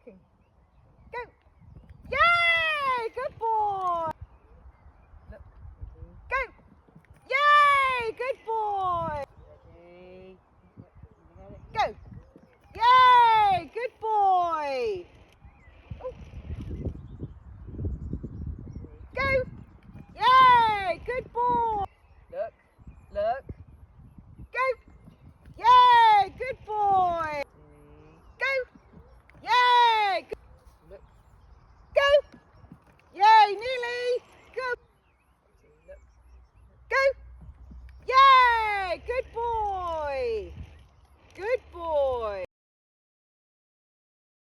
looking. Go. Yay! Good boy. Look. Go. Yay! Good boy. Ready. Go. Yay! Good boy. Oh. Go. Yay! Good boy. Look. Look. Go. Yay! Good boy. Go. Yay! Good. Look. Go. Yay! Nearly. Go. Look. Go. Yay! Good boy.